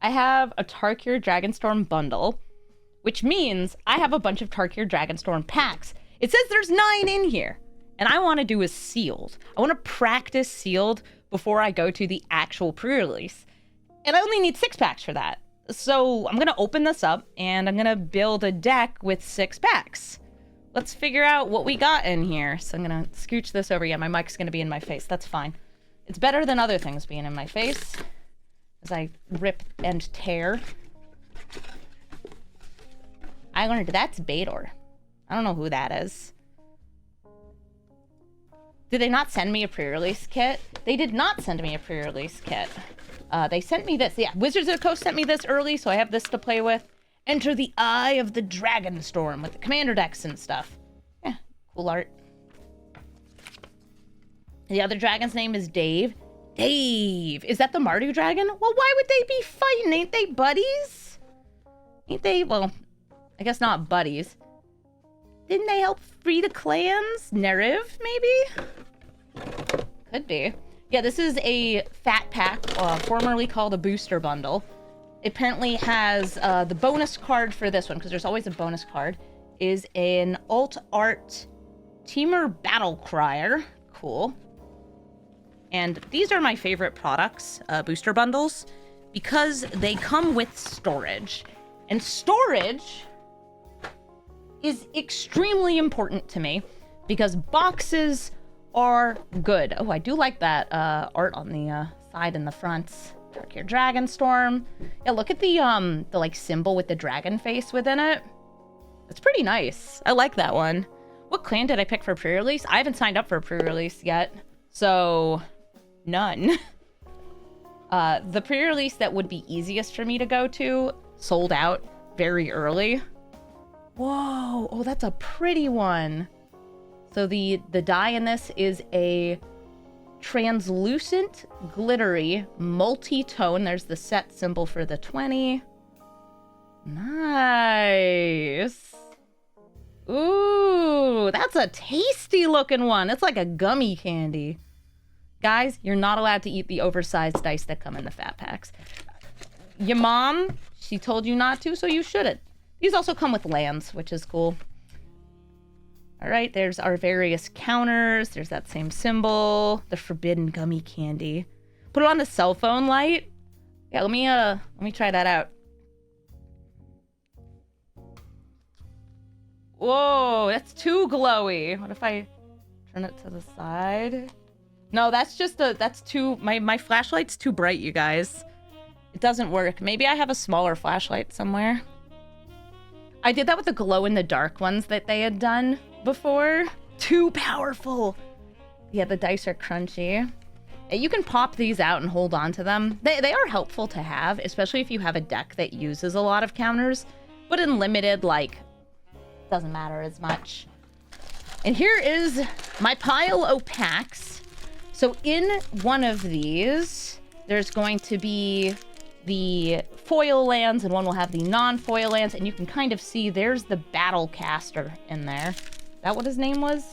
I have a Tarkir Dragonstorm bundle, which means I have a bunch of Tarkir Dragonstorm packs. It says there's 9 in here, and I want to do a sealed. I want to practice sealed before I go to the actual pre-release. And I only need 6 packs for that. So I'm going to open this up, and I'm going to build a deck with 6 packs. Let's figure out what we got in here. So I'm going to scooch this over. Yeah, my mic's going to be in my face. That's fine. It's better than other things being in my face as I rip and tear. I learned that's Bator. I don't know who that is. Did they not send me a pre-release kit? They did not send me a pre-release kit. They sent me this. Yeah, Wizards of the Coast sent me this early, so I have this to play with. Enter the Eye of the Dragonstorm with the commander decks and stuff. Yeah, cool art. The other dragon's name is Dave. Dave! Is that the Mardu dragon? Well, why would they be fighting? Ain't they buddies? Ain't they? Well, I guess not buddies. Didn't they help free the clans? Nerev, maybe? Could be. Yeah, this is a fat pack, formerly called a booster bundle. It apparently has the bonus card for this one, because there's always a bonus card, is an alt art Teamer Battle Crier. Cool. And these are my favorite products, booster bundles, because they come with storage. And storage is extremely important to me, because boxes are good. Oh, I do like that art on the side and the front. Tarkir Dragonstorm. Yeah, look at the like symbol with the dragon face within it. It's pretty nice. I like that one. What clan did I pick for pre-release? I haven't signed up for a pre-release yet, so none. The pre-release that would be easiest for me to go to sold out very early. Whoa, oh, that's a pretty one. So the die in this is a translucent, glittery, multi-tone. There's the set symbol for the 20. Nice. Ooh, that's a tasty looking one. It's like a gummy candy. Guys, you're not allowed to eat the oversized dice that come in the fat packs. Your mom, she told you not to, so you shouldn't. These also come with lands, which is cool. All right, there's our various counters. There's that same symbol, the forbidden gummy candy. Put it on the cell phone light. Yeah, let me try that out. Whoa, that's too glowy. What if I turn it to the side? No, that's too, my flashlight's too bright, you guys. It doesn't work. Maybe I have a smaller flashlight somewhere. I did that with the glow-in-the-dark ones that they had done before. Too powerful. Yeah, the dice are crunchy. You can pop these out and hold on to them. They are helpful to have, especially if you have a deck that uses a lot of counters. But in limited, like, doesn't matter as much. And here is my pile of packs. So in one of these, there's going to be the foil lands, and one will have the non-foil lands, and you can kind of see there's the Battlecaster in there. Is that what his name was?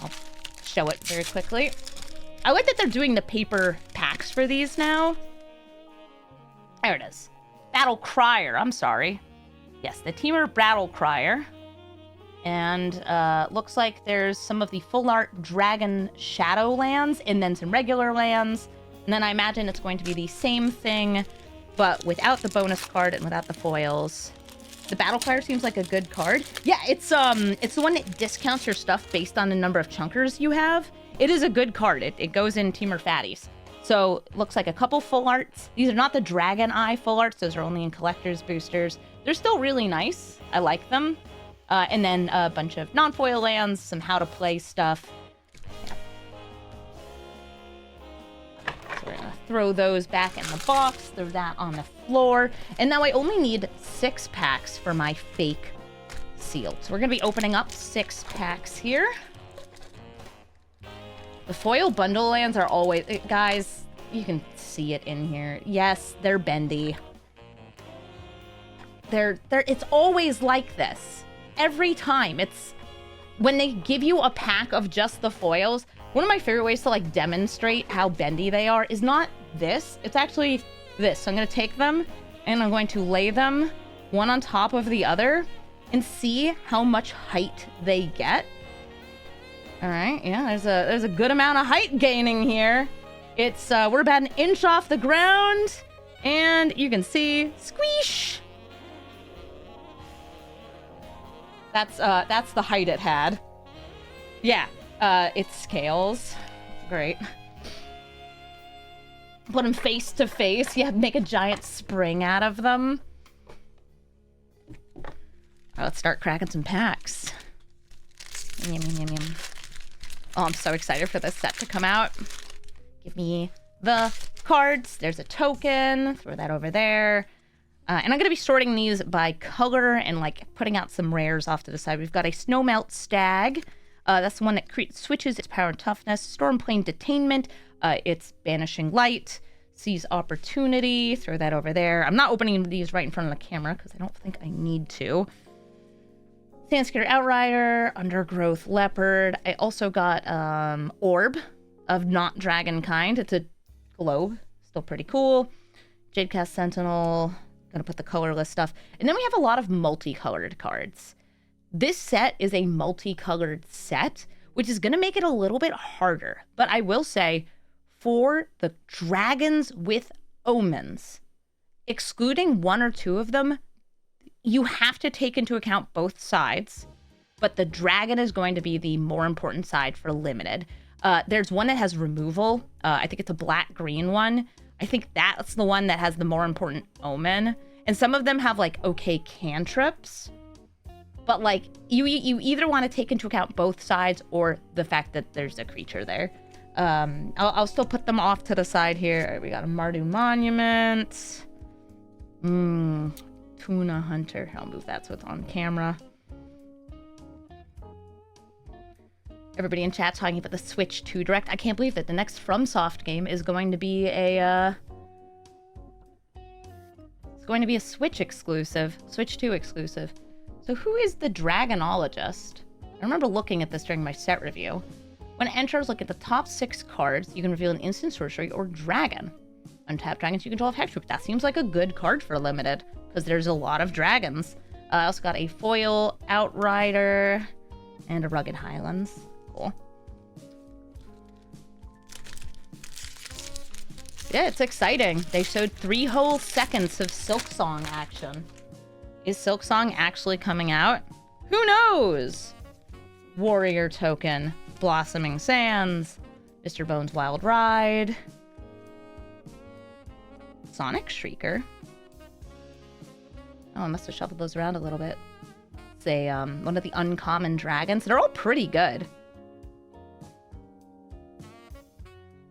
I'll show it very quickly. I like that they're doing the paper packs for these now. There it is. Battle Crier, I'm sorry. Yes, the Teamer Battle Crier. And looks like there's some of the full art Dragon Shadow lands, and then some regular lands. And then I imagine it's going to be the same thing, but without the bonus card and without the foils. The Battle Crier seems like a good card. Yeah, it's the one that discounts your stuff based on the number of chunkers you have. It is a good card. It goes in Teamer Fatties. So looks like a couple full arts. These are not the Dragon Eye full arts. Those are only in collector's boosters. They're still really nice. I like them. And then a bunch of non-foil lands, some how to play stuff. We're gonna throw those back in the box, throw that on the floor. And now I only need 6 packs for my fake seal. So we're gonna be opening up 6 packs here. The foil bundle lands are always, guys, you can see it in here. Yes, they're bendy. It's always like this. Every time. It's when they give you a pack of just the foils. One of my favorite ways to like demonstrate how bendy they are is not this. It's actually this. So I'm going to take them and I'm going to lay them one on top of the other and see how much height they get. All right, yeah, there's a good amount of height gaining here. It's we're about an inch off the ground, and you can see squish. That's the height it had. Yeah, it scales. Great. Put them face to face. Yeah, make a giant spring out of them. Let's start cracking some packs. Yum, yum, yum, yum. Oh, I'm so excited for this set to come out. Give me the cards. There's a token. Throw that over there. And I'm going to be sorting these by color and like putting out some rares off to the side. We've got a Snowmelt Stag. That's the one that switches its power and toughness. Stormplane Detainment. It's Banishing Light. Seize Opportunity. Throw that over there. I'm not opening these right in front of the camera because I don't think I need to. Sandscatter Outrider, Undergrowth Leopard. I also got Orb of not dragon kind. It's a globe. Still pretty cool. Jadecast Sentinel. Gonna put the colorless stuff. And then we have a lot of multicolored cards. This set is a multicolored set, which is gonna make it a little bit harder. But I will say, for the dragons with omens, excluding one or two of them, you have to take into account both sides, but the dragon is going to be the more important side for limited. There's one that has removal. I think it's a black-green one. I think that's the one that has the more important omen. And some of them have, like, okay cantrips. But, like, you either want to take into account both sides or the fact that there's a creature there. I'll still put them off to the side here. All right, we got a Mardu Monument. Tuna Hunter. I'll move that so it's on camera. Everybody in chat talking about the Switch 2 Direct. I can't believe that the next FromSoft game is going to be a it's going to be a Switch exclusive, Switch 2 exclusive. So who is the Dragonologist? I remember looking at this during my set review. When it enters, look at the top 6 cards. You can reveal an instant sorcery or dragon. Untap dragons you control have hexproof. That seems like a good card for limited because there's a lot of dragons. I also got a foil Outrider and a Rugged Highlands. Cool. Yeah, it's exciting. They showed 3 whole seconds of Silksong action. Is Silksong actually coming out? Who knows? Warrior Token, Blossoming Sands, Mr. Bones Wild Ride, Sonic Shrieker. Oh, I must have shuffled those around a little bit. It's a one of the uncommon dragons. They're all pretty good.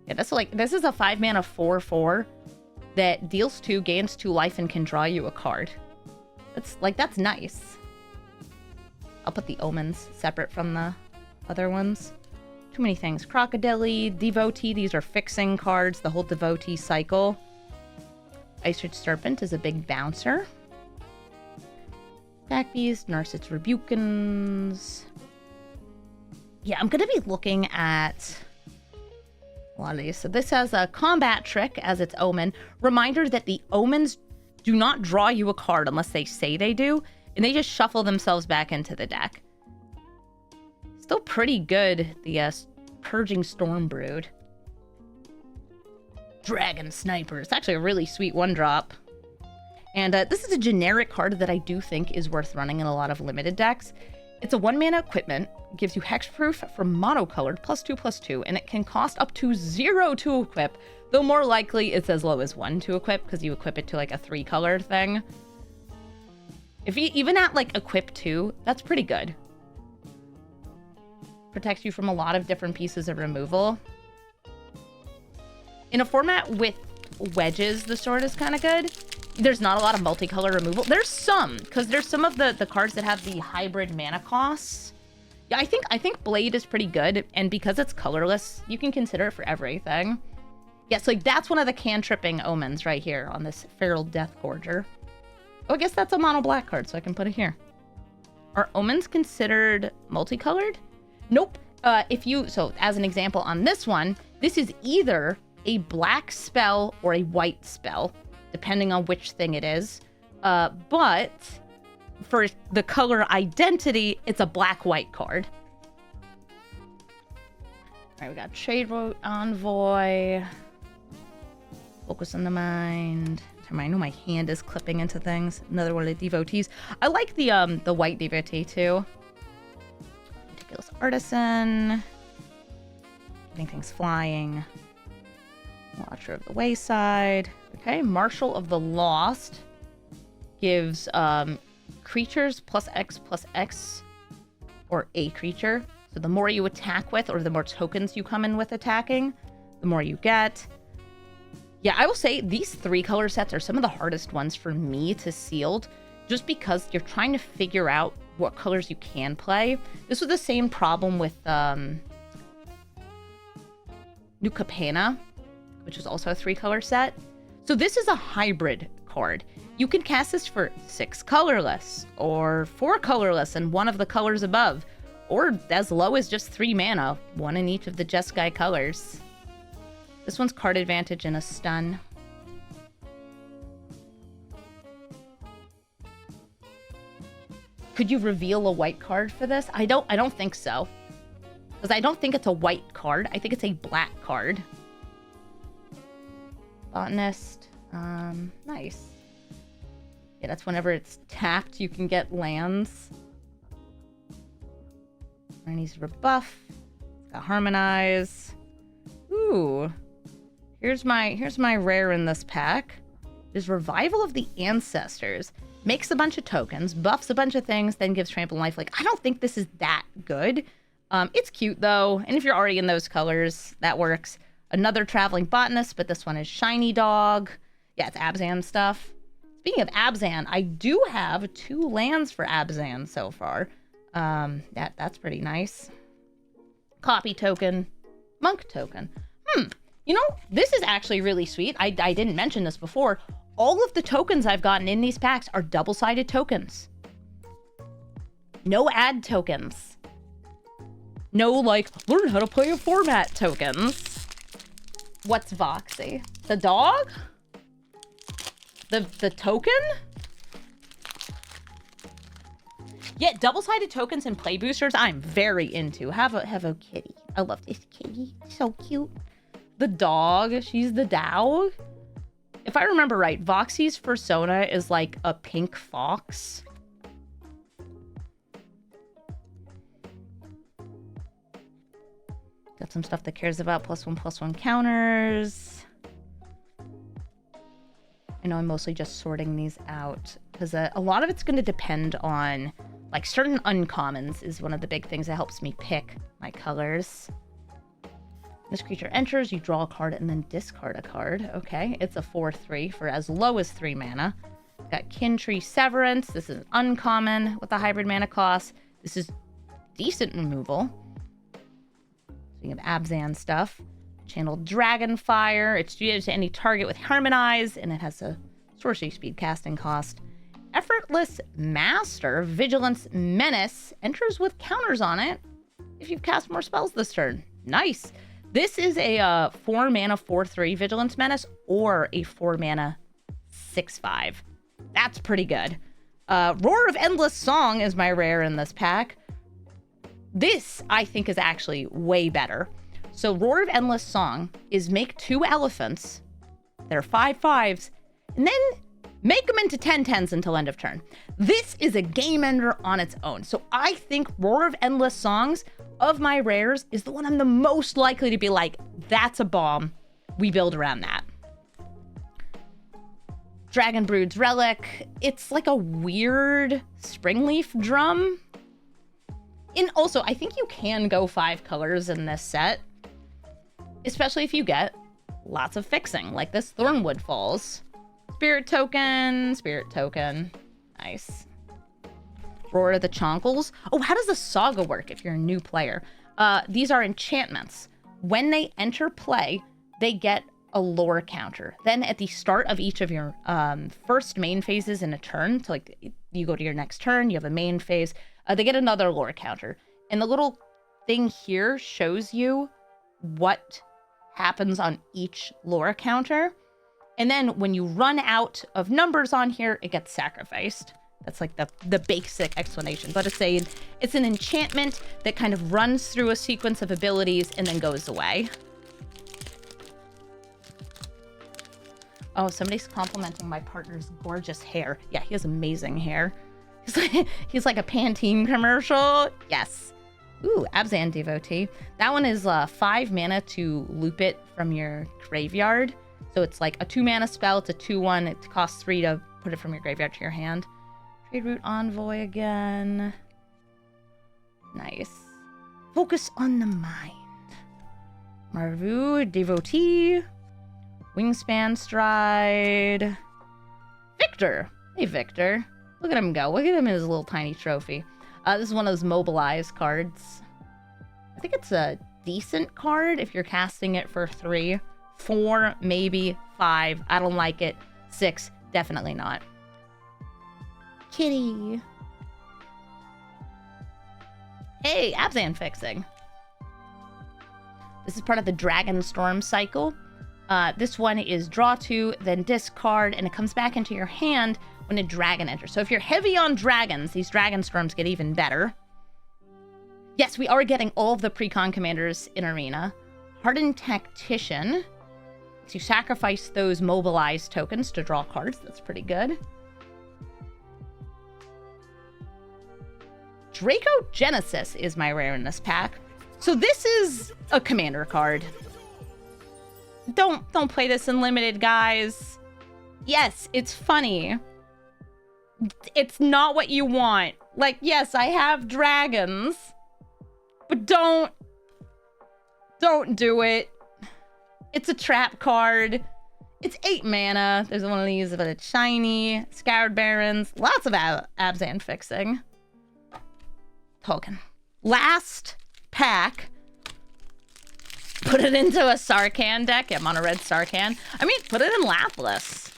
Yeah, this is a 5-mana 4/4 that deals 2, gains 2 life, and can draw you a card. That's nice. I'll put the omens separate from the other ones. Too many things. Crocodile, Devotee, these are fixing cards, the whole Devotee cycle. Ice Ridge Serpent is a big bouncer. Back Beast, Narset's Rebukins. Yeah, I'm gonna be looking at a lot of these. So this has a Combat Trick as its omen. Reminder that the omens do not draw you a card unless they say they do, and they just shuffle themselves back into the deck. Still pretty good, the Purging Stormbrood. Dragon Sniper. It's actually a really sweet 1-drop. And this is a generic card that I do think is worth running in a lot of limited decks. It's a 1-mana equipment, gives you hexproof for monocolored, +2/+2, and it can cost up to 0 to equip, though more likely it's as low as 1 to equip, because you equip it to like a 3-colored thing. If you, even at like equip 2, that's pretty good. Protects you from a lot of different pieces of removal. In a format with wedges, the sword is kind of good. There's not a lot of multicolor removal. There's some, because there's some of the cards that have the hybrid mana costs. Yeah, I think Blade is pretty good, and because it's colorless, you can consider it for everything. Yes, like that's one of the cantripping omens right here on this Feral Death Gorger. Oh, I guess that's a mono black card, so I can put it here. Are omens considered multicolored? Nope. So as an example on this one, this is either a black spell or a white spell. depending on which thing it is. But for the color identity, it's a black-white card. All right, we got Trade Route Envoy. Focus on the Mind. I know my hand is clipping into things. Another one of the devotees. I like the white devotee too. Meticulous Artisan. Getting things flying. Watcher of the Wayside. Okay, Marshal of the Lost gives creatures +X or a creature. So the more you attack with, or the more tokens you come in with attacking, the more you get. Yeah, I will say these 3 color sets are some of the hardest ones for me to sealed, just because you're trying to figure out what colors you can play. This was the same problem with New Capenna, which is also a 3 color set. So this is a hybrid card. You can cast this for 6 colorless, or 4 colorless and one of the colors above, or as low as just 3 mana, 1 in each of the Jeskai colors. This one's card advantage and a stun. Could you reveal a white card for this? I don't think so. Because I don't think it's a white card. I think it's a black card. Botanist. Nice. Yeah, that's whenever it's tapped, you can get lands. Rainy's Rebuff. It's got Harmonize. Ooh. Here's my rare in this pack. There's Revival of the Ancestors. Makes a bunch of tokens, buffs a bunch of things, then gives Trample Life. Like, I don't think this is that good. It's cute though, and if you're already in those colors, that works. Another Traveling Botanist, but this one is Shiny Dog. Yeah, it's Abzan stuff. Speaking of Abzan, I do have 2 lands for Abzan so far. That's pretty nice. Copy token, Monk token. You know, this is actually really sweet. I didn't mention this before. All of the tokens I've gotten in these packs are double-sided tokens. No ad tokens. No, like, learn how to play a format tokens. What's Voxy? The dog? The token? Yeah, double-sided tokens and play boosters I'm very into. Have a kitty. I love this kitty. So cute. The dog. She's the dog. If I remember right, Voxy's persona is like a pink fox. Got some stuff that cares about +1/+1 counters. I know I'm mostly just sorting these out because a lot of it's going to depend on, like, certain uncommons is one of the big things that helps me pick my colors. This creature enters, you draw a card and then discard a card. Okay, it's a 4/3 for as low as 3 mana. Got Kintree Severance. This is uncommon with a hybrid mana cost. This is decent removal. Speaking of Abzan stuff. Channel Dragonfire. It's due to any target with Harmonize, and it has a sorcery speed casting cost. Effortless Master. Vigilance Menace. Enters with counters on it if you've cast more spells this turn. Nice. This is a 4 mana 4/3 Vigilance Menace or a 4 mana 6/5. That's pretty good. Roar of Endless Song is my rare in this pack. This, I think, is actually way better. So Roar of Endless Song is make 2 elephants that are 5/5s, and then make them into 10/10s until end of turn. This is a game ender on its own. So I think Roar of Endless Songs, of my rares, is the one I'm the most likely to be like, that's a bomb. We build around that. Dragonbrood's Relic. It's like a weird Springleaf drum. And also, I think you can go 5 colors in this set, especially if you get lots of fixing, like this Thornwood Falls. Spirit token, spirit token. Nice. Roar of the Chonkles. Oh, how does the Saga work if you're a new player? These are enchantments. When they enter play, they get a lore counter. Then at the start of each of your first main phases in a turn, so like you go to your next turn, you have a main phase, they get another lore counter. And the little thing here shows you what happens on each lore counter. And then when you run out of numbers on here, it gets sacrificed. That's like the basic explanation. But it's an enchantment that kind of runs through a sequence of abilities and then goes away. Oh, somebody's complimenting my partner's gorgeous hair. Yeah, he has amazing hair. He's like a Pantene commercial. Yes. Ooh, Abzan Devotee. That one is 5 mana to loop it from your graveyard. So it's like a 2 mana spell. It's a 2/1. It costs 3 to put it from your graveyard to your hand. Trade Route Envoy again. Nice. Focus on the mind. Marvu Devotee. Wingspan Stride. Victor. Hey, Victor. Look at him go. Look at him in his little tiny trophy. This is one of those mobilize cards. I think it's a decent card if you're casting it for 3. 4, maybe 5. I don't like it. 6, definitely not. Kitty. Hey, Abzan fixing. This is part of the Dragonstorm cycle. This one is draw 2, then discard, and it comes back into your hand when a dragon enters. So if you're heavy on dragons, these Dragonstorms get even better. Yes, we are getting all of the pre-con commanders in Arena. Hardened Tactician. To sacrifice those mobilized tokens to draw cards. That's pretty good. Draco Genesis is my rare in this pack. So this is a commander card. Don't play this in limited, guys. Yes, it's funny. It's not what you want. Like, yes, I have dragons, but don't do it. It's a trap card. It's 8 mana. There's one of these, but it's shiny. Scoured Barons. Lots of Abzan fixing. Token. Last pack. Put it into a Sarkhan deck. Yeah, I'm on a red Sarkhan. I mean, put it in Lapras.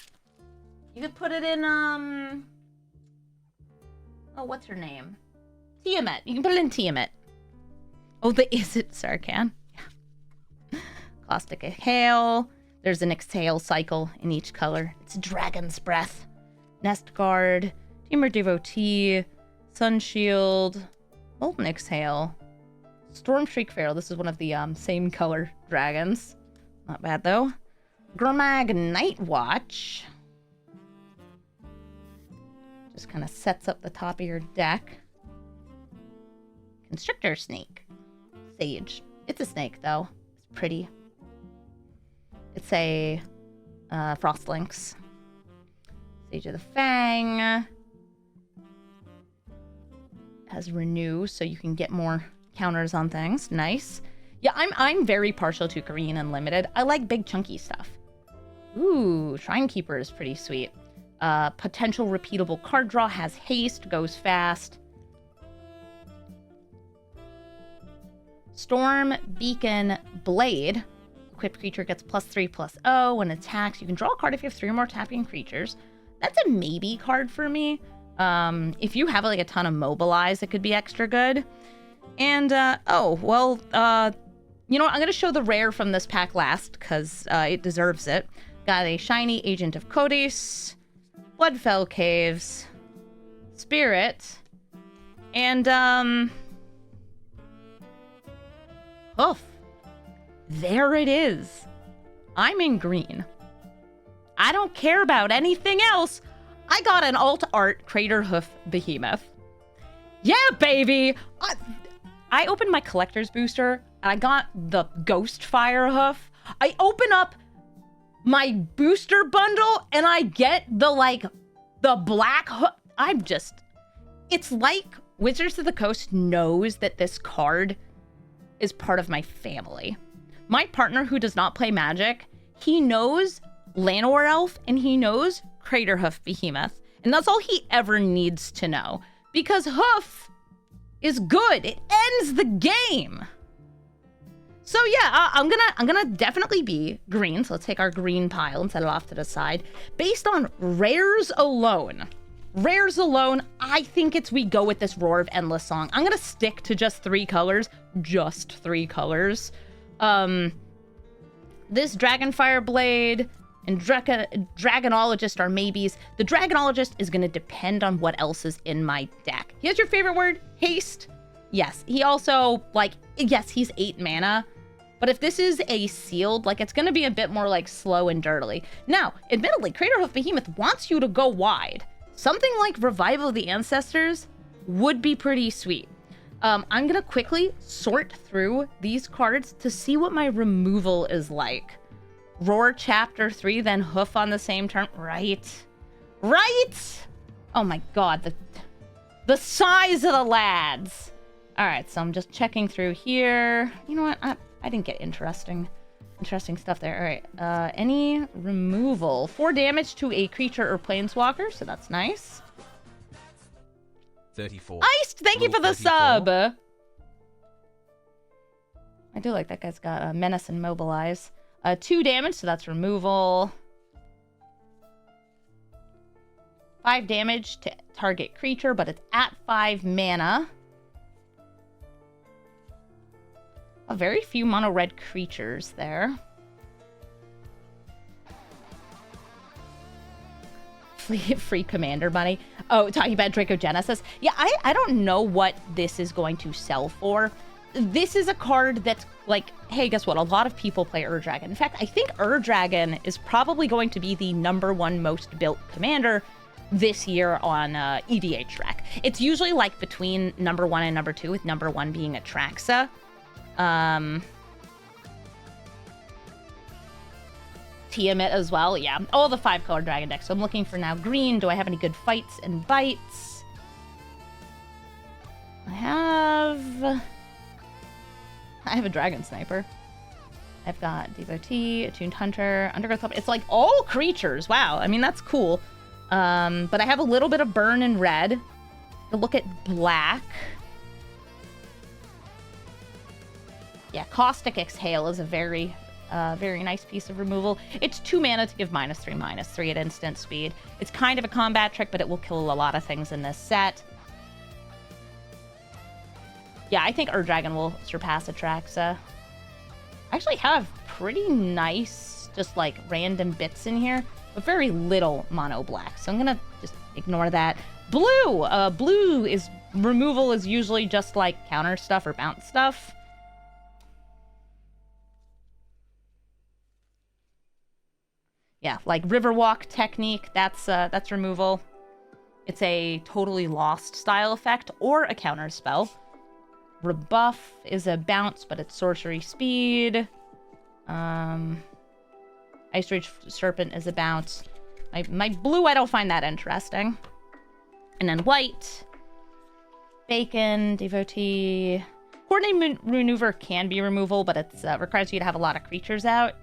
You could put it in, oh, what's her name? Tiamat. You can put it in Tiamat. Oh, is it Sarkhan? Yeah. Caustic Hail. There's an Exhale cycle in each color. It's Dragon's Breath. Nest Guard. Temur Devotee. Sunshield. Molten Exhale. Stormstreak Pharaoh. This is one of the same color dragons. Not bad, though. Gurmag Night Watch. Just kind of sets up the top of your deck. Constrictor Snake. Sage. It's a snake, though. It's pretty. It's a Frostlynx. Sage of the Fang. Has Renew, so you can get more counters on things. Nice. Yeah, I'm very partial to green and limited. I like big chunky stuff. Ooh, Shrine Keeper is pretty sweet. Potential repeatable card draw, has haste, goes fast. Storm Beacon Blade. Equipped creature gets +3/+0 when it attacks. You can draw a card if you have 3 or more tapping creatures. That's a maybe card for me. If you have like a ton of mobilize, it could be extra good. And, oh, well, you know what? I'm going to show the rare from this pack last, because it deserves it. Got a shiny Agent of Codice, Bloodfell Caves, Spirit, and, Hoof. There it is. I'm in green. I don't care about anything else. I got an alt art Crater Hoof Behemoth. Yeah, baby! I opened my collector's booster, and I got the Ghost Fire Hoof. I open up my booster bundle, and I get the black hoof. It's like Wizards of the Coast knows that this card is part of my family. My partner, who does not play Magic, he knows Llanowar Elf, and he knows Craterhoof Behemoth. And that's all he ever needs to know. Because Hoof is good. It ends the game. So yeah, I'm gonna definitely be green. So let's take our green pile and set it off to the side. Based on rares alone, I think we go with this Roar of Endless Song. I'm gonna stick to just 3 colors. Just 3 colors. This Dragonfire Blade and Dragonologist are maybes. The Dragonologist is going to depend on what else is in my deck. Here's your favorite word, haste. Yes, he also, like, yes, he's 8 mana. But if this is a sealed, like, it's going to be a bit more, like, slow and dirtily. Now, admittedly, Craterhoof Behemoth wants you to go wide. Something like Revival of the Ancestors would be pretty sweet. I'm going to quickly sort through these cards to see what my removal is like. Roar Chapter 3, then Hoof on the same turn. Right. Right? Oh my god, the size of the lads. Alright, so I'm just checking through here. You know what? I didn't get interesting stuff there. Alright, any removal. 4 damage to a creature or planeswalker, so that's nice. 34. Iced, thank you for the 34. Sub. I do like that guy's got Menace and Mobilize. 2 damage, so that's removal. 5 damage to target creature, but it's at 5 mana. A very few mono red creatures there. Free commander money. Oh, talking about Dracogenesis. Yeah, I don't know what this is going to sell for. This is a card that's like, hey, guess what? A lot of people play Ur-Dragon. In fact, I think Ur-Dragon is probably going to be the #1 most built commander this year on EDH Rec. It's usually like between #1 and #2, with #1 being Atraxa. Tiamat as well, yeah. All the 5-color dragon decks. So I'm looking for now green. Do I have any good fights and bites? I have a Dragon Sniper. I've got Devotee, Attuned Hunter, Undergrowth Puppet. It's like all creatures. Wow. I mean, that's cool. But I have a little bit of burn and red. To look at black. Yeah, Caustic Exhale is a very nice piece of removal. It's 2 mana to give -3/-3 at instant speed. It's kind of a combat trick, but it will kill a lot of things in this set. Yeah, I think Ur-Dragon will surpass Atraxa. I actually have pretty nice, just like random bits in here, but very little mono black. So I'm gonna just ignore that. Blue! Blue is removal is usually just like counter stuff or bounce stuff. Yeah, like Riverwalk Technique, that's removal. It's a totally lost style effect or a counter spell. Rebuff is a bounce, but it's sorcery speed. Ice Rage Serpent is a bounce. My blue, I don't find that interesting. And then white. Bacon, Devotee. Coordinated Maneuver can be removal, but it requires you to have a lot of creatures out.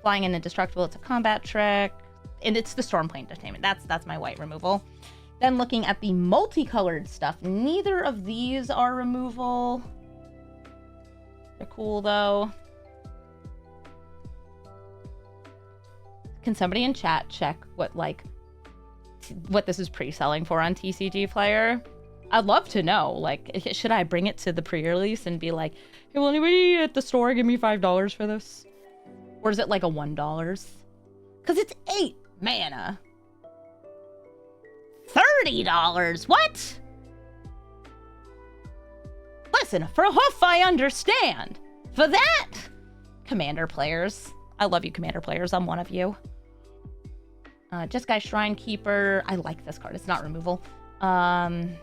Flying in Indestructible, it's a combat trick. And it's the Stormplane Detainment. That's my white removal. Then looking at the multicolored stuff, neither of these are removal. They're cool, though. Can somebody in chat check what this is pre-selling for on TCG Player? I'd love to know. Like, should I bring it to the pre-release and be like, hey, will anybody at the store give me $5 for this? Or is it like a $1? Because it's 8 mana. $30? What? Listen, for Hoof, I understand. For that, Commander players. I love you, Commander players. I'm one of you. Jeskai Shrine Keeper. I like this card. It's not removal. I'm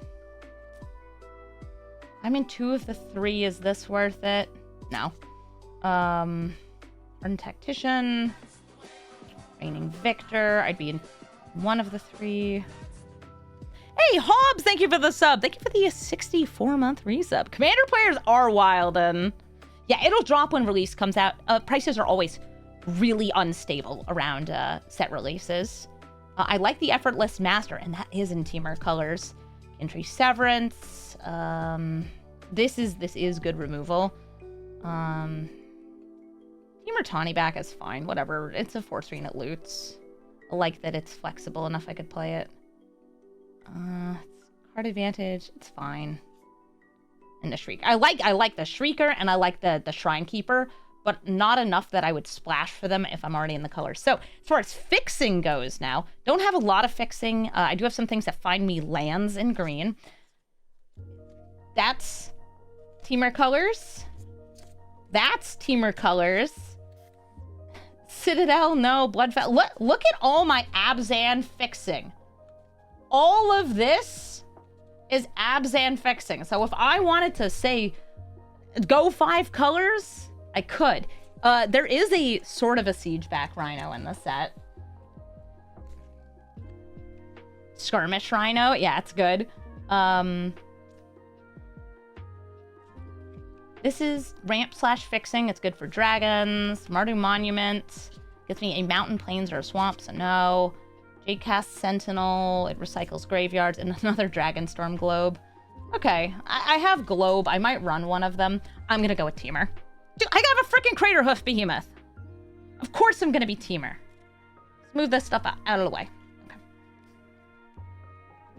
in 2 of the 3. Is this worth it? No. Ardent Tactician. Reigning Victor. I'd be in 1 of the 3. Hey, Hobbs, thank you for the sub. Thank you for the 64-month resub. Commander players are wild, and yeah, it'll drop when release comes out. Prices are always really unstable around set releases. I like the Effortless Master, and that is in Temur colors. Entry Severance. This is good removal. Temur Tawny back is fine. Whatever. It's a 4/3 and it loots. I like that it's flexible enough I could play it. Card advantage. It's fine. And the Shriek. I like the Shrieker and I like the Shrine Keeper, but not enough that I would splash for them if I'm already in the colors. So as far as fixing goes now, don't have a lot of fixing. I do have some things that find me lands in green. That's Teamer colors. That's Teamer colors. Citadel, no. Bloodfell. Look at all my Abzan fixing. All of this is Abzan fixing. So if I wanted to say, go 5 colors, I could. There is a sort of a Siegeback Rhino in the set. Skirmish Rhino. Yeah, it's good. This is ramp / fixing. It's good for dragons. Mardu Monument. Gets me a mountain, plains, or a swamp, so no. Jadecast Sentinel. It recycles graveyards. And another Dragonstorm Globe. Okay, I have Globe. I might run one of them. I'm gonna go with Teamer. Dude, I have a freaking Crater Hoof Behemoth. Of course I'm gonna be Teamer. Smooth this stuff out of the way. Okay.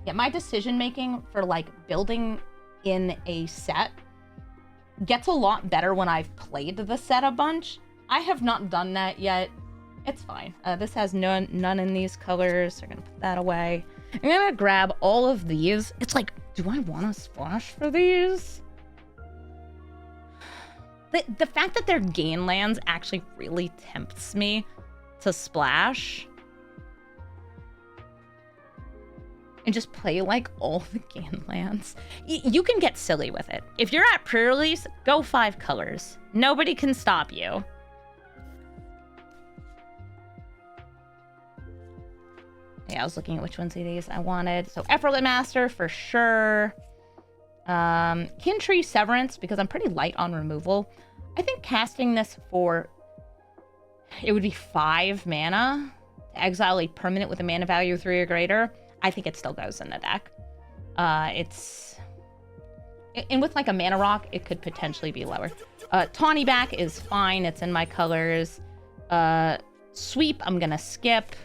Yeah, my decision making for like building in a set gets a lot better when I've played the set a bunch. I have not done that yet. It's fine. This has none in these colors. So I'm gonna put that away. I'm gonna grab all of these. It's like, do I want to splash for these? The fact that they're gain lands actually really tempts me to splash. And just play like all the gain lands. You can get silly with it. If you're at pre-release, go 5 colors. Nobody can stop you. Yeah, I was looking at which ones of these I wanted. So Effortless Master for sure. Kintree Severance, because I'm pretty light on removal. I think casting this for... It would be 5 mana. To exile a permanent with a mana value 3 or greater. I think it still goes in the deck. And with like a mana rock, it could potentially be lower. Tawny Back is fine. It's in my colors. Sweep, I'm gonna skip.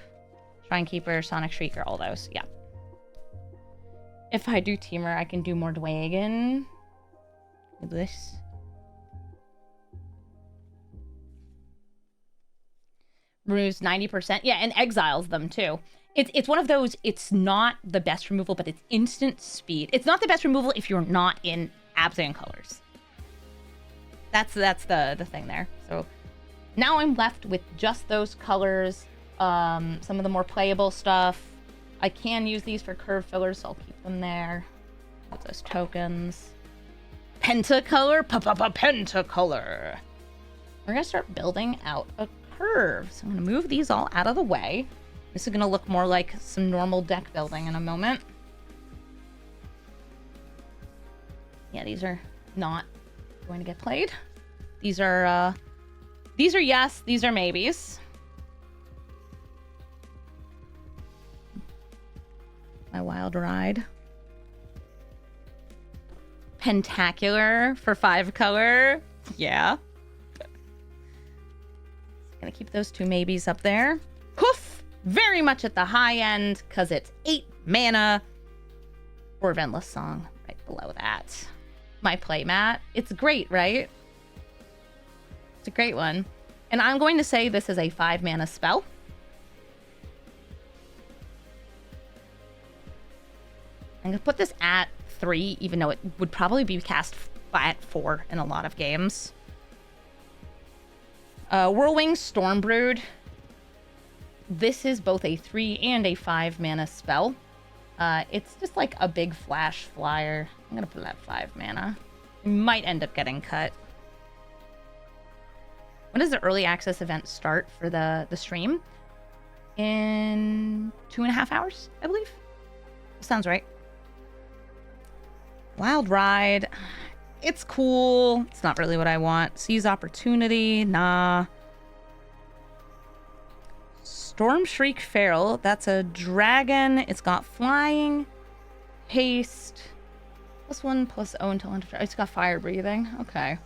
Shrinekeeper, Sonic Shrieker, all those. Yeah. If I do Teamer, I can do more Dwagon. This. Removes 90%. Yeah, and exiles them too. It's one of those, it's not the best removal, but it's instant speed. It's not the best removal if you're not in Abzan colors. That's the thing there. So now I'm left with just those colors. Some of the more playable stuff. I can use these for curve fillers, so I'll keep them there. With those tokens. Pentacolor, Pentacolor. We're gonna start building out a curve. So I'm gonna move these all out of the way. This is gonna look more like some normal deck building in a moment. Yeah, these are not going to get played. These are yes, these are maybes. My Wild Ride. Pentacular for 5 color. Yeah. Gonna keep those 2 maybes up there. Hoof! Very much at the high end, because it's 8 mana. Or Endless Song right below that. My playmat. It's great, right? It's a great one. And I'm going to say this is a 5 mana spell. I'm going to put this at 3, even though it would probably be cast at 4 in a lot of games. Whirlwing Stormbrood. This is both a 3 and a 5 mana spell. It's just like a big flash flyer. I'm going to put it at 5 mana. It might end up getting cut. When does the early access event start for the stream? In 2.5 hours, I believe. Sounds right. Wild Ride. It's cool. It's not really what I want. Seize Opportunity. Nah. Storm Shriek Feral. That's a dragon. It's got flying, haste, +1/+0 until end of turn. It's got fire breathing. Okay.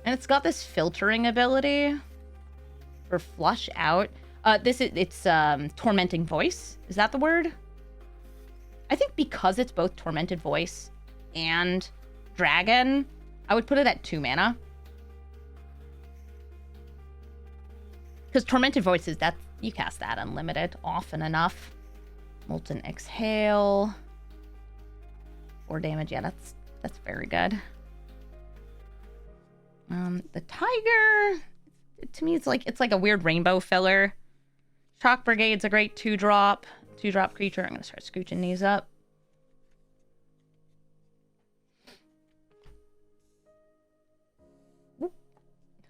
And it's got this filtering ability for flush out. It's Tormenting Voice. Is that the word? I think because it's both Tormented Voice and Dragon, I would put it at 2 mana. Because Tormented Voices, that you cast that unlimited often enough. Molten Exhale. 4 damage. Yeah, that's very good. The Tiger, to me, it's like a weird rainbow filler. Shock Brigade's a great 2-drop creature. I'm gonna start scooching these up.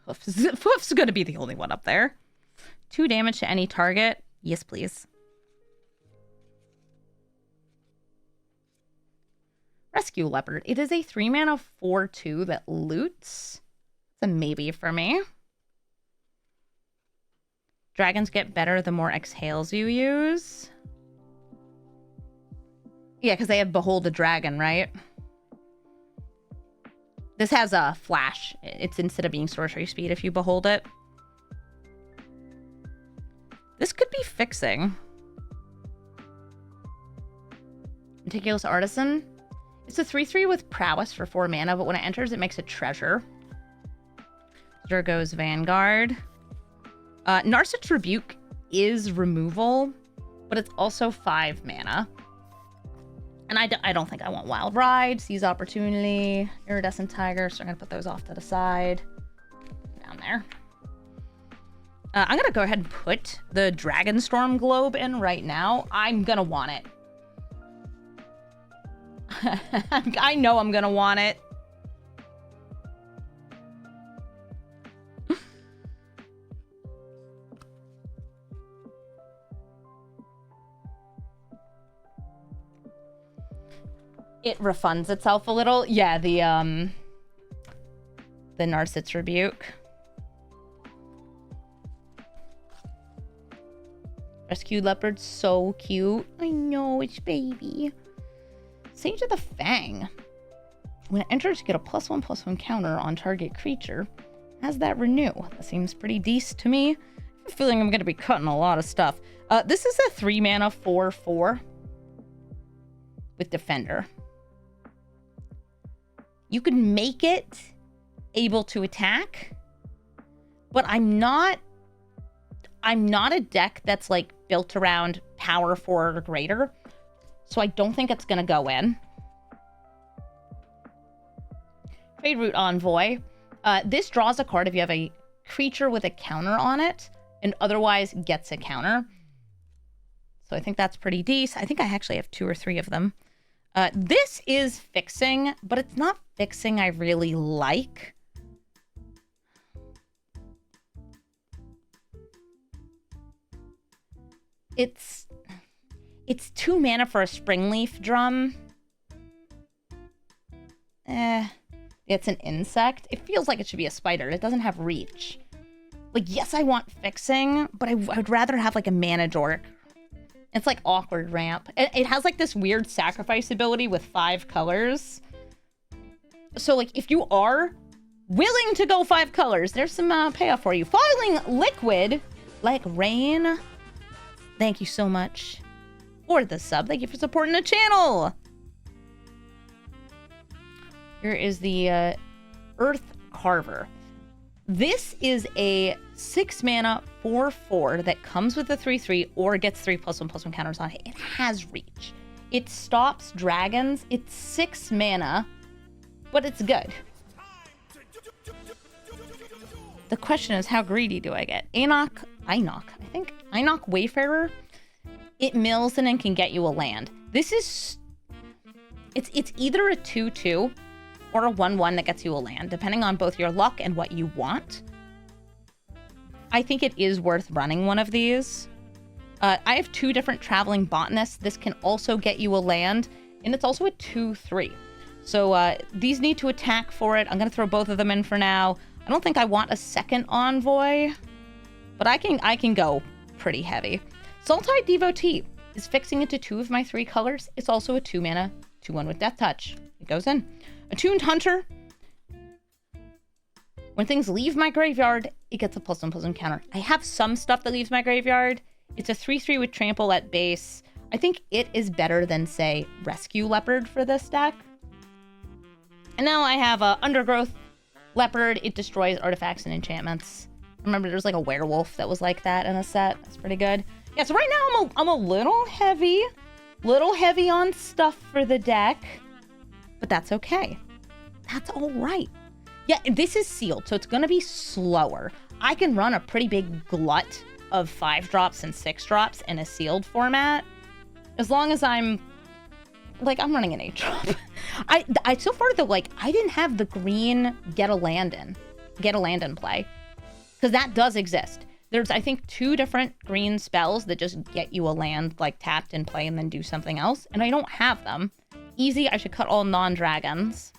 Hoof's gonna be the only one up there. 2 damage to any target. Yes, please. Rescue Leopard. It is a 3-mana 4/2 that loots. It's a maybe for me. Dragons get better the more exhales you use. Yeah, because they have Behold a Dragon, right? This has a flash. It's instead of being sorcery speed if you behold it. This could be fixing. Meticulous Artisan. It's a 3/3 with prowess for 4 mana, but when it enters, it makes a treasure. Durgo's Vanguard. Narset's Rebuke is removal, but it's also 5 mana. And I don't think I want Wild Ride, Seize Opportunity, Iridescent Tiger, so I'm going to put those off to the side. Down there. I'm going to go ahead and put the Dragonstorm Globe in right now. I'm going to want it. I know I'm going to want it. It refunds itself a little. Yeah, the Narset's Rebuke. Rescued Leopard, so cute. I know, it's baby. Sage of the Fang. When it enters, you get a +1/+1 counter on target creature. Has that renew? That seems pretty decent to me. I have a feeling I'm going to be cutting a lot of stuff. This is a 3-mana 4/4 with Defender. You can make it able to attack, but I'm not a deck that's like built around power 4 or greater, so I don't think it's gonna go in. Trade Route Envoy. This draws a card if you have a creature with a counter on it, and otherwise gets a counter. So I think that's pretty decent. I think I actually have 2 or 3 of them. This is fixing, but it's not fixing I really like. It's 2 mana for a Springleaf Drum. It's an insect. It feels like it should be a spider. It doesn't have reach. Like, yes, I want fixing, but I would rather have like a mana dork. It's like awkward ramp. It has like this weird sacrifice ability with 5 colors. So like if you are willing to go 5 colors, there's some payoff for you. Falling Liquid, like rain. Thank you so much for the sub. Thank you for supporting the channel. Here is the Earth Carver. This is a 6-mana 4/4 that comes with a 3/3 or gets 3+1/+1 counters on it. It has reach. It stops dragons. It's 6 mana, but it's good. The question is, how greedy do I get? Enoch, Wayfarer. It mills and then can get you a land. This is, it's either a 2/2 or a 1/1 that gets you a land, depending on both your luck and what you want. I think it is worth running one of these. I have 2 different Traveling Botanists. This can also get you a land, and it's also a 2/3. So these need to attack for it. I'm going to throw both of them in for now. I don't think I want a second Envoy, but I can go pretty heavy. Sultai Devotee is fixing into 2 of my 3 colors. It's also a 2-mana 2/1 with Death Touch. It goes in. Attuned Hunter. When things leave my graveyard, it gets a +1/+1 counter. I have some stuff that leaves my graveyard. It's a 3/3 with Trample at base. I think it is better than, say, Rescue Leopard for this deck. And now I have Undergrowth Leopard. It destroys artifacts and enchantments. remember there's like a werewolf that was like that in a set. That's pretty good. Yeah, so right now I'm a little heavy on stuff for the deck, but that's okay. That's all right. Yeah, this is sealed, so it's gonna be slower. I can run a pretty big glut of 5-drops and 6-drops in a sealed format, as long as I'm running an 8-drop. I so far though, like, I didn't have the green get a land in play, because that does exist. There's, I think, 2 different green spells that just get you a land, like, tapped in play and then do something else, and I don't have them. Easy, I should cut all non-dragons.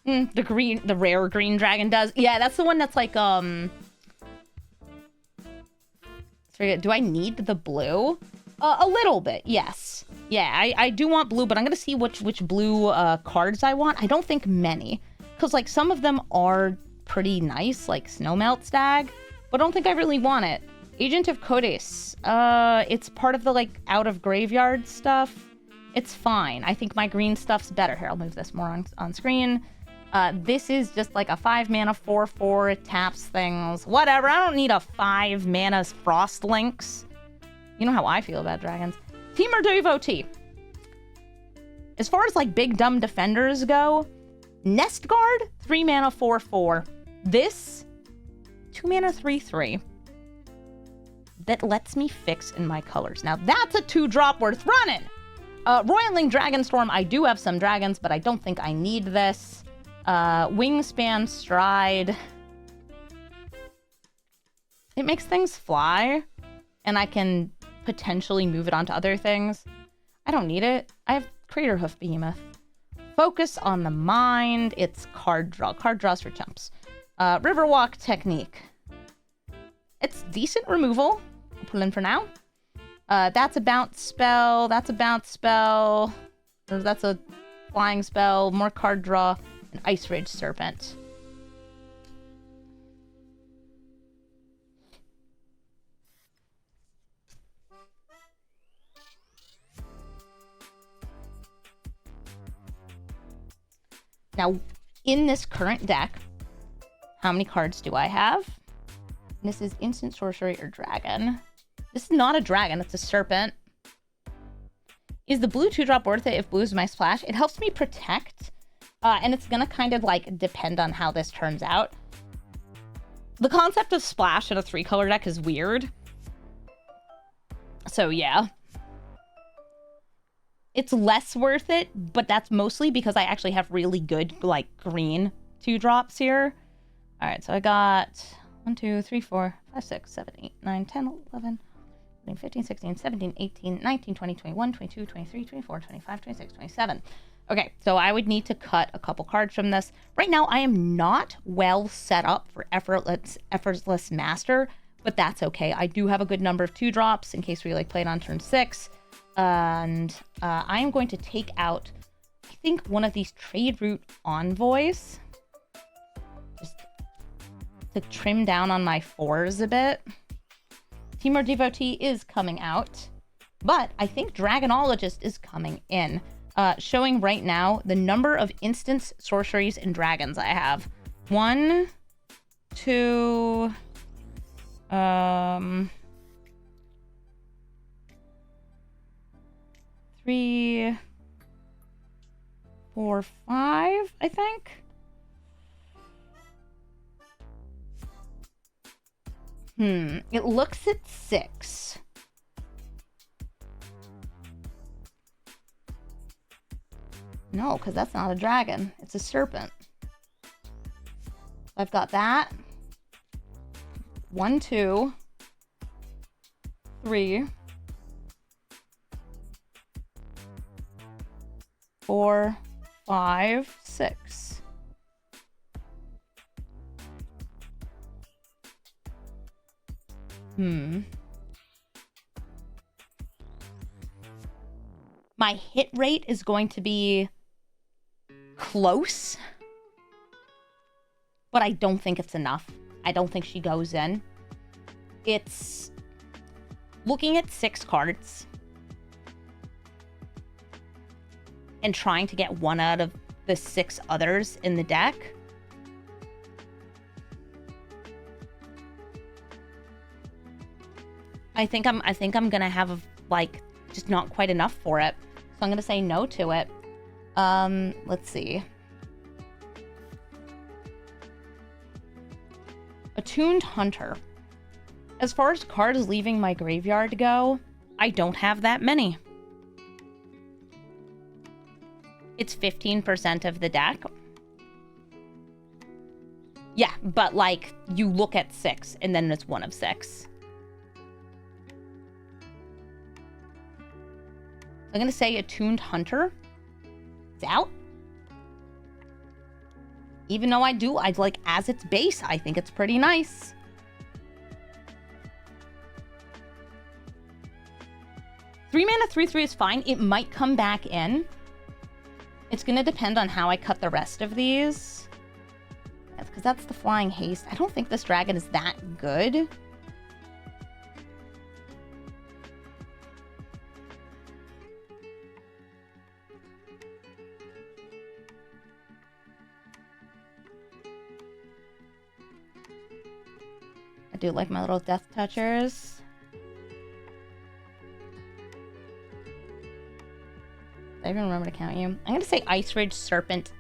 The rare green dragon does. Yeah, that's the one that's like, do I need the blue? A little bit, yes. Yeah, I do want blue, but I'm gonna see which blue cards I want. I don't think many, because like some of them are pretty nice, like Snowmelt Stag, but I don't think I really want it. Agent of Codes. It's part of the like out of graveyard stuff. It's fine. I think my green stuff's better. Here, I'll move this more on screen. This is just like a 5-mana 4/4. It taps things. Whatever. I don't need a 5-mana Frost Lynx. You know how I feel about dragons. Temur Devotee. As far as like big dumb defenders go, Nest Guard, 3-mana 4/4. This, 2-mana 3/3. That lets me fix in my colors. Now that's a 2-drop worth running. Roiling Dragonstorm, I do have some dragons, but I don't think I need this. Wingspan Stride. It makes things fly, and I can potentially move it onto other things. I don't need it. I have Craterhoof Behemoth. Focus on the Mind. It's card draw. Card draws for chumps. Riverwalk Technique. It's decent removal. I'll pull in for now. That's a bounce spell. That's a bounce spell. Or that's a flying spell. More card draw. An Ice Rage Serpent. Now, in this current deck, how many cards do I have? This is instant sorcery or dragon. This is not a dragon, it's a serpent. Is the blue 2-drop worth it if blue is my splash? It helps me protect, and it's gonna kind of like depend on how this turns out. The concept of splash in a 3-color deck is weird. So yeah. It's less worth it, but that's mostly because I actually have really good, like, green 2-drops here. Alright, so I got 1, 2, 3, 4, 5, 6, 7, 8, 9, 10, 11, 15, 16, 17, 18, 19, 20, 21, 22, 23, 24, 25, 26, 27. Okay, so I would need to cut a couple cards from this. Right now, I am not well set up for Effortless Master, but that's okay. I do have a good number of 2-drops in case we, like, play it on turn 6. And I am going to take out, I think, one of these Trade Route Envoys. Just to trim down on my 4s a bit. Temur Devotee is coming out. But I think Dragonologist is coming in. Showing right now the number of instants, sorceries, and dragons I have. 1, 2... 3, 4, 5, I think. It looks at 6. No, because that's not a dragon. It's a serpent. I've got that. 1, 2, 3, 4, 5, 6. My hit rate is going to be close, but I don't think it's enough. I don't think she goes in. It's looking at 6 cards and trying to get 1 out of the 6 others in the deck. I think I'm gonna have like just not quite enough for it, so I'm gonna say no to it. Let's see. Attuned Hunter. As far as cards leaving my graveyard go, I don't have that many. It's 15% of the deck. Yeah, but like you look at 6 and then it's 1 of 6. I'm gonna say Attuned Hunter. It's out. Even though I'd like as its base, I think it's pretty nice. Three mana 3/3 is fine. It might come back in. It's gonna depend on how I cut the rest of these. Because that's the Flying Haste. I don't think this dragon is that good. I do like my little Death Touchers. I even remember to count you. I'm going to say Ice Ridge Serpent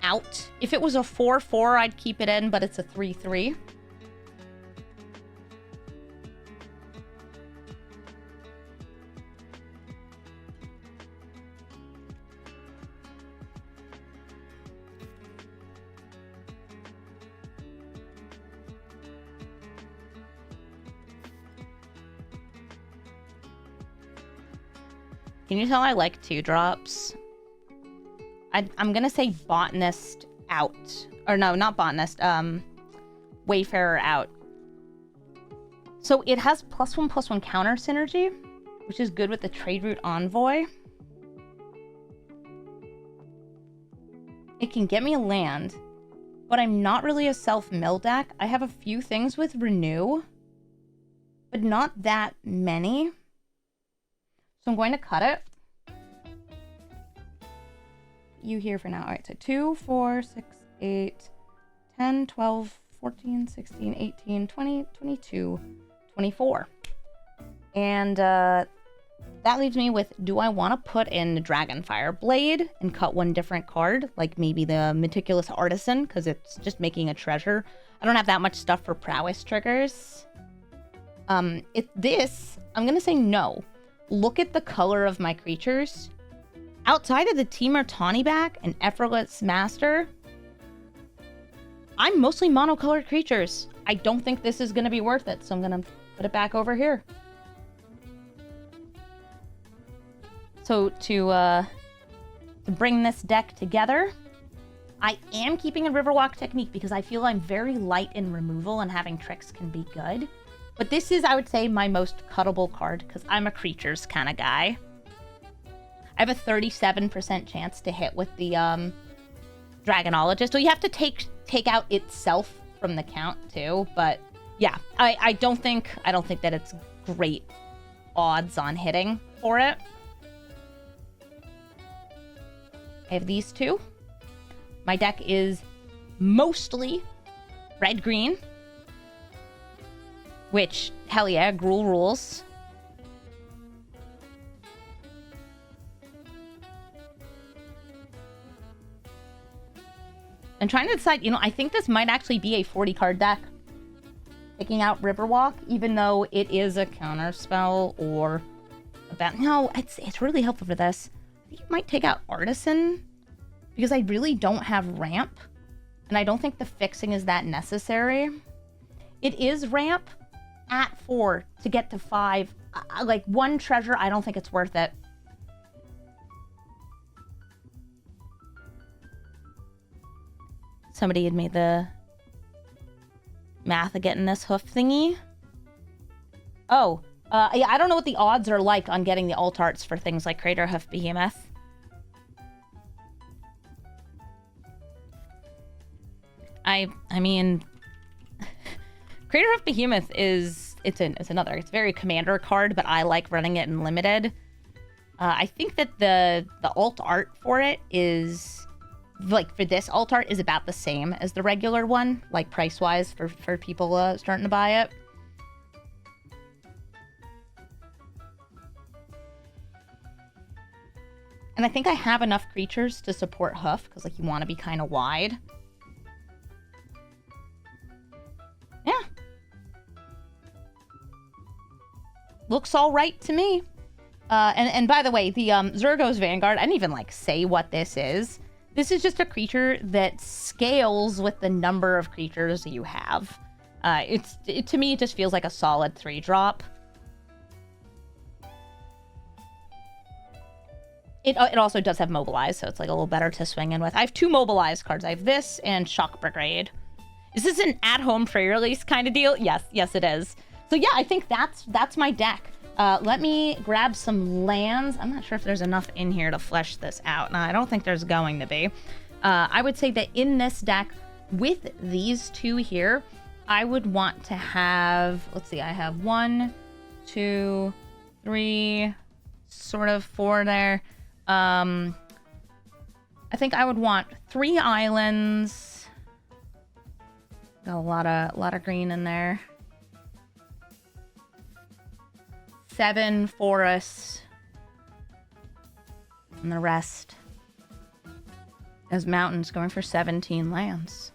out. If it was a 4/4, I'd keep it in, but it's a 3/3. Can you tell I like 2-drops? I'm gonna say Botanist out. Or no, not Botanist. Wayfarer out. So it has +1/+1 counter synergy, which is good with the Trade Route Envoy. It can get me a land, but I'm not really a self-mill deck. I have a few things with Renew, but not that many. So I'm going to cut it. You here for now. All right, so 2, 4, 6, 8, 10, 12, 14, 16, 18, 20, 22, 24. And that leaves me with, do I want to put in the Dragonfire Blade and cut one different card? Like maybe the Meticulous Artisan, because it's just making a treasure. I don't have that much stuff for prowess triggers. I'm going to say no. Look at the color of my creatures. Outside of the Temur Tawnyback and Effortless Master, I'm mostly monocolored creatures. I don't think this is going to be worth it, so I'm going to put it back over here. So to bring this deck together, I am keeping a Riverwalk technique because I feel I'm very light in removal and having tricks can be good. But this is, I would say, my most cuttable card because I'm a creatures kind of guy. I have a 37% chance to hit with the Dragonologist. So you have to take out itself from the count too. But yeah, I don't think that it's great odds on hitting for it. I have these two. My deck is mostly red-green. Which, hell yeah, Gruul rules. I'm trying to decide, I think this might actually be a 40-card deck. Taking out Riverwalk, even though it is a counterspell or a bat. No, it's really helpful for this. I think you might take out Artisan because I really don't have ramp. And I don't think the fixing is that necessary. It is ramp at 4 to get to 5. Like 1 treasure, I don't think it's worth it. Somebody had made the math of getting this hoof thingy. Oh, yeah, I don't know what the odds are like on getting the alt arts for things like Crater Hoof Behemoth. I mean, Crater Hoof Behemoth is it's another. It's very commander card, but I like running it in limited. I think that the alt art for it is, like, for this alt art is about the same as the regular one, like, price-wise for people starting to buy it. And I think I have enough creatures to support Hoof, because, like, you want to be kind of wide. Yeah. Looks all right to me. And by the way, the Zurgo's Vanguard, I didn't even, like, say what this is. This is just a creature that scales with the number of creatures you have. To me, it just feels like a solid 3-drop. It also does have Mobilize, so it's, like, a little better to swing in with. I have 2 Mobilize cards. I have this and Shock Brigade. Is this an at-home pre-release kind of deal? Yes, it is. So yeah, I think that's my deck. Let me grab some lands. I'm not sure if there's enough in here to flesh this out. No, I don't think there's going to be. I would say that in this deck, with these 2 here, I would want to have, let's see, I have 1, 2, 3, sort of 4 there. I think I would want 3 islands. Got a lot of green in there. 7 forests. And the rest as mountains, going for 17 lands.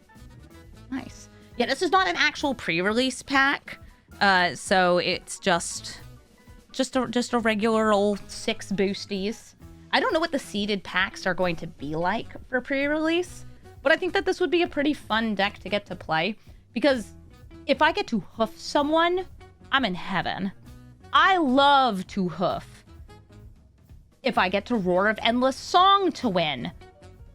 Nice. Yeah, this is not an actual pre-release pack. So it's just a regular old 6 boosties. I don't know what the seeded packs are going to be like for pre-release, but I think that this would be a pretty fun deck to get to play, because if I get to hoof someone, I'm in heaven. I love to hoof. If I get to Roar of Endless Song to win,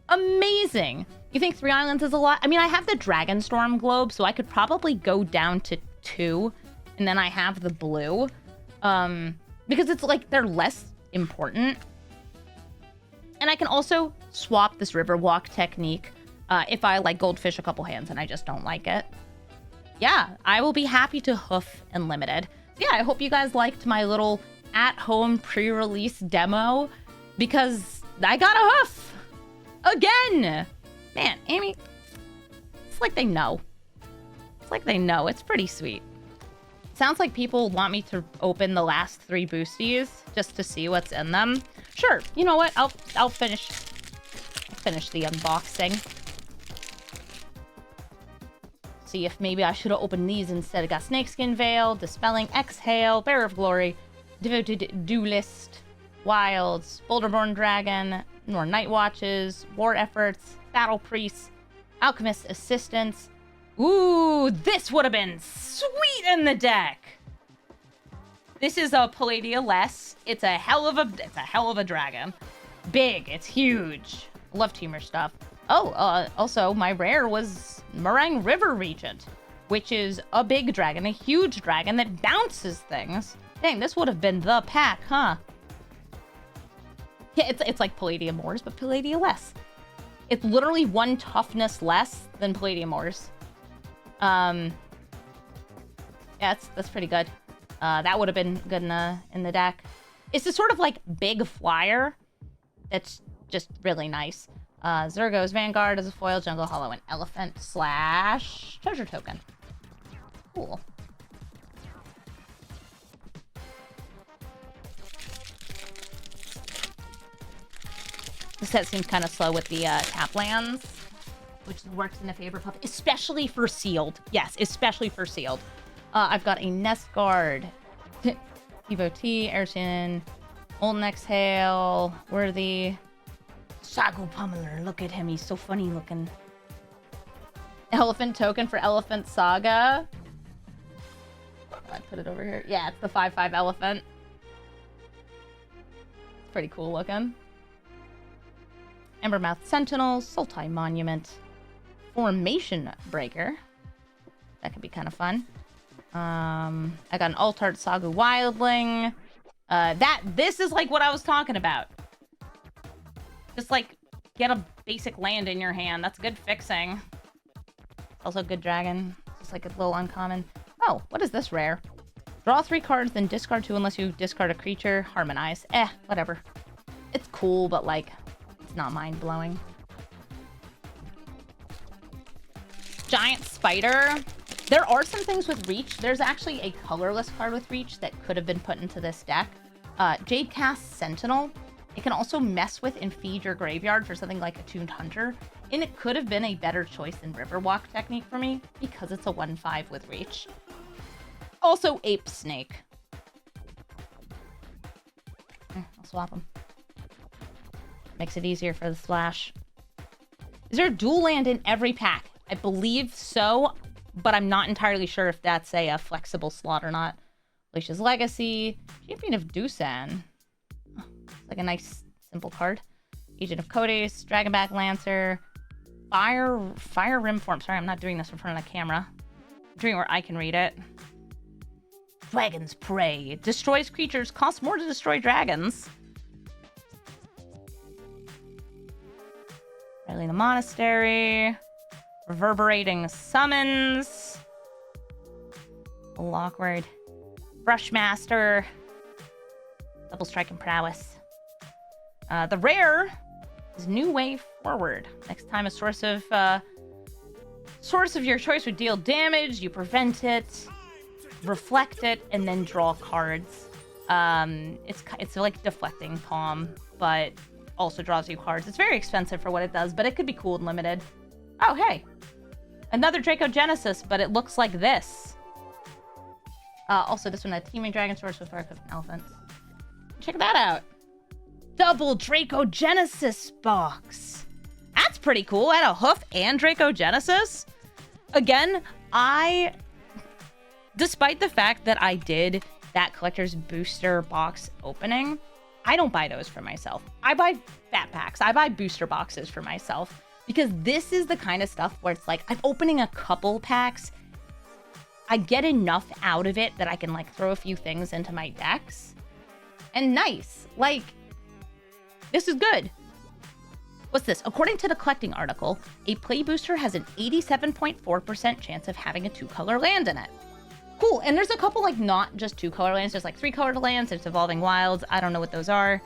amazing. You think 3 islands is a lot? I mean, I have the Dragonstorm Globe, so I could probably go down to 2, and then I have the blue, because it's like they're less important. And I can also swap this Riverwalk technique if I like Goldfish a couple hands and I just don't like it. Yeah, I will be happy to hoof Unlimited. Yeah, I hope you guys liked my little at-home pre-release demo, because I got a hoof! Again! Man, Amy, it's like they know. It's like they know. It's pretty sweet. Sounds like people want me to open the last 3 boosties just to see what's in them. Sure, you know what? I'll finish the unboxing. See if maybe I should have opened these instead. I got Snakeskin Veil, Dispelling Exhale, Bearer of Glory, Devoted Duelist, Wilds, Boulderborn Dragon, more Night Watches, War Efforts, Battle Priests, Alchemist Assistants. Ooh, this would have been sweet in the deck. This is a Palladia-less. It's a hell of a dragon. Big, it's huge. Love Teamer stuff. Oh, also my rare was Meringue River Regent, which is a big dragon, a huge dragon that bounces things. Dang, this would have been the pack, huh? Yeah, it's like Palladium Moors, but Palladia-less. It's literally 1 toughness less than Palladium Moors. Yeah, that's pretty good. That would have been good in the deck. It's this sort of like big flyer that's just really nice. Zurgo's Vanguard as a foil, Jungle Hollow, and Elephant / treasure token. Cool. The set seems kind of slow with the tap lands, which works in the favor of, especially for sealed. Yes, especially for sealed. I've got a Nest Guard, Devotee, Airton, Olden Exhale, Worthy, Sago Pummeler. Look at him, he's so funny looking. Elephant token for Elephant Saga. I put it over here. Yeah, it's the 5/5 elephant. It's pretty cool looking. Embermouth Sentinel, Sultai Monument, Formation Breaker. That could be kind of fun. I got an Altart Sagu Wildling. This is like what I was talking about. Just like get a basic land in your hand. That's good fixing. Also good dragon. Just like a little uncommon. Oh, what is this rare? Draw 3 cards, then discard 2 unless you discard a creature. Harmonize. Whatever. It's cool, but like, it's not mind-blowing. Giant Spider. There are some things with Reach. There's actually a colorless card with Reach that could have been put into this deck. Jadecast Sentinel. It can also mess with and feed your graveyard for something like Attuned Hunter. And it could have been a better choice than Riverwalk Technique for me because it's a 1/5 with Reach. Also, Ape Snake. I'll swap them. Makes it easier for the splash. Is there a dual land in every pack? I believe so, but I'm not entirely sure if that's a flexible slot or not. Alicia's Legacy. Champion of Doosan. Oh, like a nice, simple card. Agent of Codes. Dragonback Lancer. Fire Rim Form. Sorry, I'm not doing this in front of the camera. I'm doing it where I can read it. Dragon's Prey. Destroys creatures. Costs more to destroy dragons. Rally the Monastery. Reverberating Summons. Lockward. Brushmaster. Double Strike and Prowess. The rare is New Way Forward. Next time a source of your choice would deal damage, you prevent it, reflect it, and then draw cards. It's like Deflecting Palm, but also draws you cards. It's very expensive for what it does, but it could be cool and limited. Oh, hey. Another Dracogenesis, but it looks like this. Also, this one had Teaming Dragon Source with Arc of Elephants. Check that out. Double Dracogenesis box. That's pretty cool. I had a Hoof and Dracogenesis. Again, despite the fact that I did that collector's booster box opening, I don't buy those for myself. I buy fat packs. I buy booster boxes for myself because this is the kind of stuff where it's like, I'm opening a couple packs. I get enough out of it that I can like throw a few things into my decks. And nice. Like, this is good. What's this? According to the collecting article, a play booster has an 87.4% chance of having a 2-color land in it. Cool. And there's a couple, like, not just 2-color lands. There's, like, 3-colored lands. There's Evolving Wilds. I don't know what those are.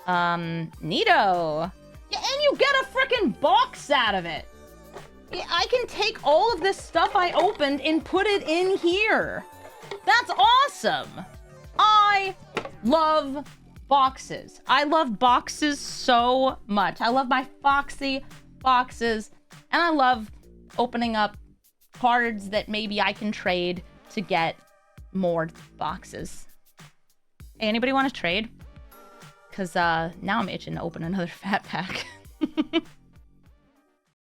Neato. Yeah, and you get a freaking box out of it. Yeah, I can take all of this stuff I opened and put it in here. That's awesome. I love boxes. I love boxes so much. I love my Foxy boxes. And I love opening up cards that maybe I can trade to get more boxes. Hey, anybody want to trade? Because now I'm itching to open another fat pack.